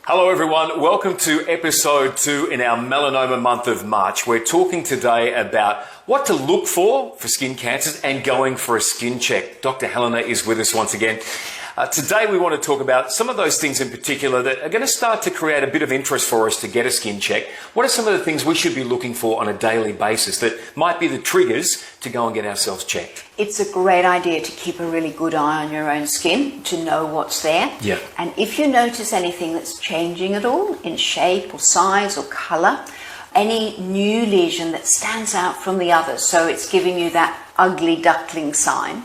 Hello everyone, welcome to episode 2 in our melanoma month of March. We're talking today about what to look for skin cancers and going for a skin check. Dr. Helena is with us once again. Today we want to talk about some of those things in particular that are going to start to create a bit of interest for us to get a skin check. What are some of the things we should be looking for on a daily basis that might be the triggers to go and get ourselves checked? It's a great idea to keep a really good eye on your own skin, to know what's there. Yeah. And if you notice anything that's changing at all in shape or size or colour, any new lesion that stands out from the others, so it's giving you that ugly duckling sign,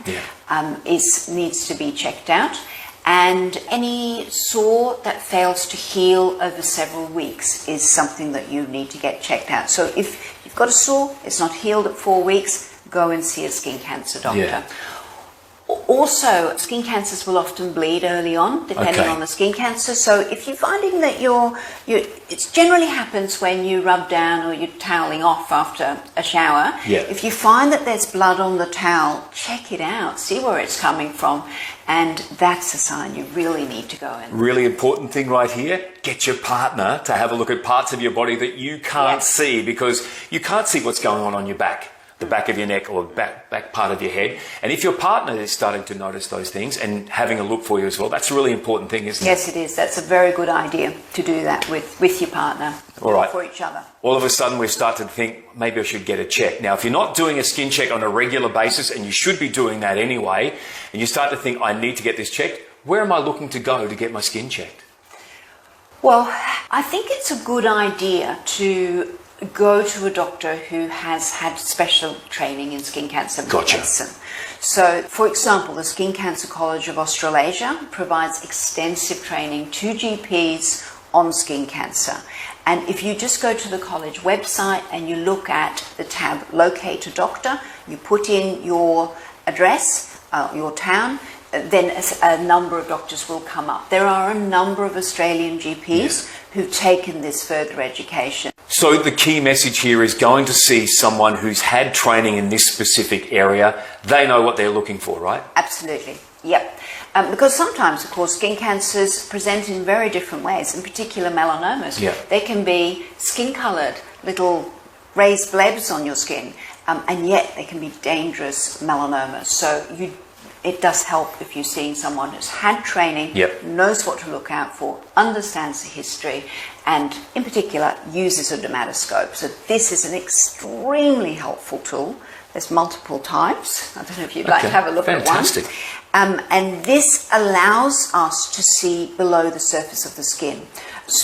needs to be checked out. And any sore that fails to heal over several weeks is something that you need to get checked out. So if you've got a sore, it's not healed at 4 weeks, go and see a skin cancer doctor. Yeah. Also, skin cancers will often bleed early on, depending on the skin cancer. So if you're finding that it generally happens when you rub down or you're toweling off after a shower. Yeah. If you find that there's blood on the towel, check it out, see where it's coming from. And that's a sign you really need to go in. Really important thing right here, get your partner to have a look at parts of your body that you can't see, because you can't see what's going on your back. The back of your neck or back part of your head. And if your partner is starting to notice those things and having a look for you as well, that's a really important thing, isn't it? Yes, it is. That's a very good idea to do that with your partner. All right. For each other. All of a sudden we start to think, maybe I should get a check. Now, if you're not doing a skin check on a regular basis, and you should be doing that anyway, and you start to think, I need to get this checked, where am I looking to go to get my skin checked? Well, I think it's a good idea to go to a doctor who has had special training in skin cancer medicine. So, for example, the Skin Cancer College of Australasia provides extensive training to GPs on skin cancer. And if you just go to the college website and you look at the tab Locate a Doctor, you put in your address, your town, then a number of doctors will come up. There are a number of Australian GPs who've taken this further education. So the key message here is going to see someone who's had training in this specific area. They know what they're looking for, right? Absolutely, yep. Because sometimes, of course, skin cancers present in very different ways, in particular melanomas. Yeah. They can be skin-coloured, little raised blebs on your skin, and yet they can be dangerous melanomas. So it does help if you're seeing someone who's had training, knows what to look out for, understands the history, and in particular uses a dermatoscope. So this is an extremely helpful tool. There's multiple types. I don't know if you'd like to have a look at one. And this allows us to see below the surface of the skin,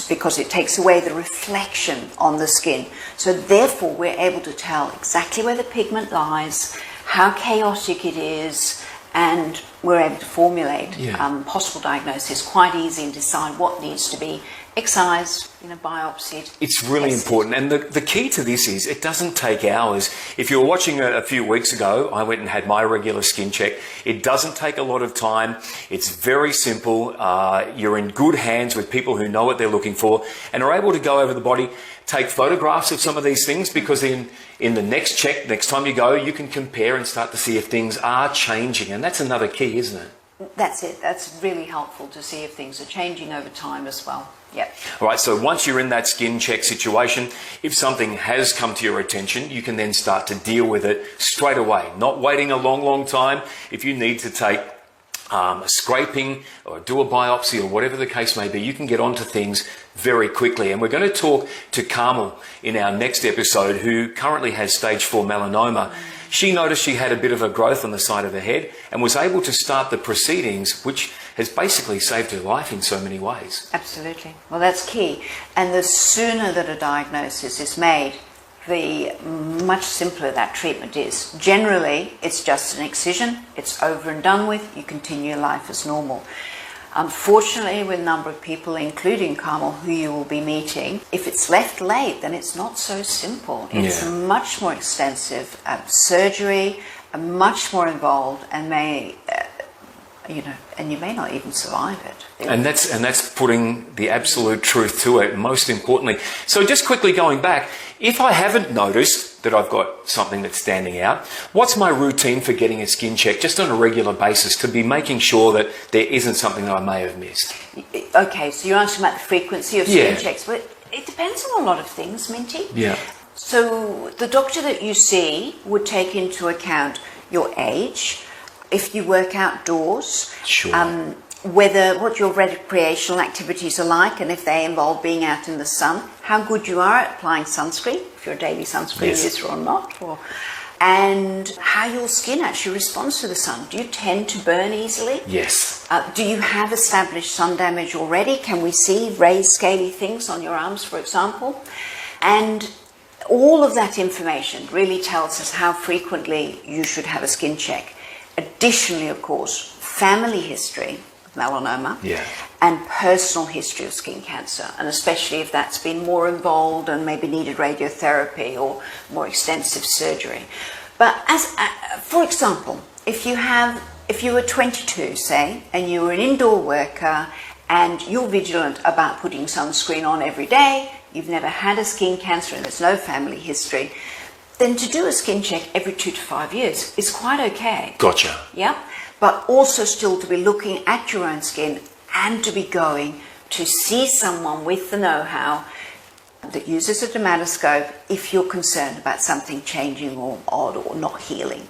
because it takes away the reflection on the skin. So therefore we're able to tell exactly where the pigment lies, how chaotic it is, and we're able to formulate possible diagnosis quite easy and decide what needs to be excised, biopsied. It's really important. And the key to this is it doesn't take hours. If you were watching a few weeks ago, I went and had my regular skin check. It doesn't take a lot of time. It's very simple. You're in good hands with people who know what they're looking for and are able to go over the body, take photographs of some of these things, because in the next check, next time you go, you can compare and start to see if things are changing. And that's another key, isn't it? That's it. That's really helpful to see if things are changing over time as well. Yep. All right, so once you're in that skin check situation, if something has come to your attention, you can then start to deal with it straight away, not waiting a long, long time. If you need to take a scraping or do a biopsy or whatever the case may be, you can get onto things very quickly. And we're going to talk to Carmel in our next episode, who currently has stage 4 melanoma. She noticed she had a bit of a growth on the side of her head and was able to start the proceedings, which has basically saved her life in so many ways. Absolutely. Well, that's key. And the sooner that a diagnosis is made, the much simpler that treatment is. Generally, it's just an excision, it's over and done with, you continue your life as normal. Unfortunately, with a number of people, including Carmel, who you will be meeting, if it's left late, then it's not so simple. It's much more extensive surgery, much more involved, and and you may not even survive it. And that's putting the absolute truth to it, most importantly. So just quickly going back, if I haven't noticed that I've got something that's standing out, what's my routine for getting a skin check just on a regular basis to be making sure that there isn't something that I may have missed? Okay, so you're asking about the frequency of skin checks, but it depends on a lot of things, Minty. Yeah. So the doctor that you see would take into account your age, if you work outdoors, Sure. what your recreational activities are like, and if they involve being out in the sun, how good you are at applying sunscreen, if you're a daily sunscreen user or not, and how your skin actually responds to the sun. Do you tend to burn easily? Yes. Do you have established sun damage already? Can we see raised scaly things on your arms, for example? And all of that information really tells us how frequently you should have a skin check. Additionally, of course, family history of melanoma and personal history of skin cancer, and especially if that's been more involved and maybe needed radiotherapy or more extensive surgery. But for example, if you were 22, say, and you were an indoor worker and you're vigilant about putting sunscreen on every day, you've never had a skin cancer and there's no family history, then to do a skin check every 2 to 5 years is quite okay. Gotcha. Yeah, but also still to be looking at your own skin and to be going to see someone with the know-how that uses a dermatoscope if you're concerned about something changing or odd or not healing.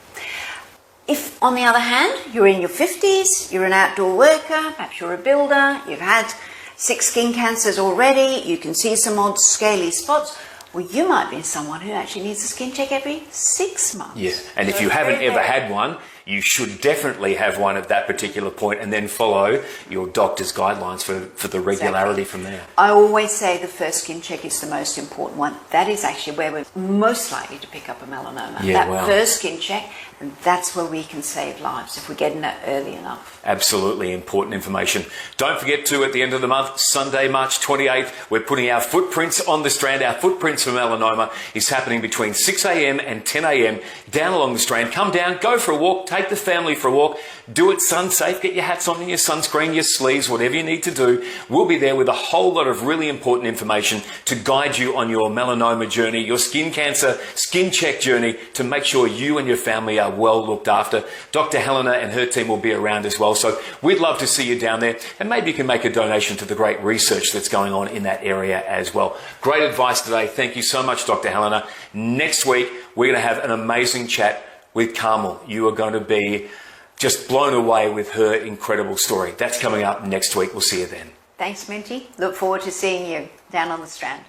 If, on the other hand, you're in your 50s, you're an outdoor worker, perhaps you're a builder, you've had 6 skin cancers already, you can see some odd scaly spots, well, you might be someone who actually needs a skin check every 6 months. Yeah, and if you haven't ever had one, you should definitely have one at that particular point and then follow your doctor's guidelines for the regularity from there. I always say the first skin check is the most important one. That is actually where we're most likely to pick up a melanoma. Yeah, that first skin check, and that's where we can save lives if we get in that early enough. Absolutely important information. Don't forget to, at the end of the month, Sunday, March 28th, we're putting our footprints on the Strand. Our footprints for melanoma is happening between 6 a.m. and 10 a.m. down along the Strand. Come down, go for a walk, take the family for a walk, do it sun safe, get your hats on and your sunscreen, your sleeves, whatever you need to do. We'll be there with a whole lot of really important information to guide you on your melanoma journey, your skin cancer, skin check journey, to make sure you and your family are well looked after. Dr. Helena and her team will be around as well. So we'd love to see you down there, and maybe you can make a donation to the great research that's going on in that area as well. Great advice today. Thank you so much, Dr. Helena. Next week, we're going to have an amazing chat with Carmel. You are going to be just blown away with her incredible story. That's coming up next week. We'll see you then. Thanks, Minty. Look forward to seeing you down on the Strand.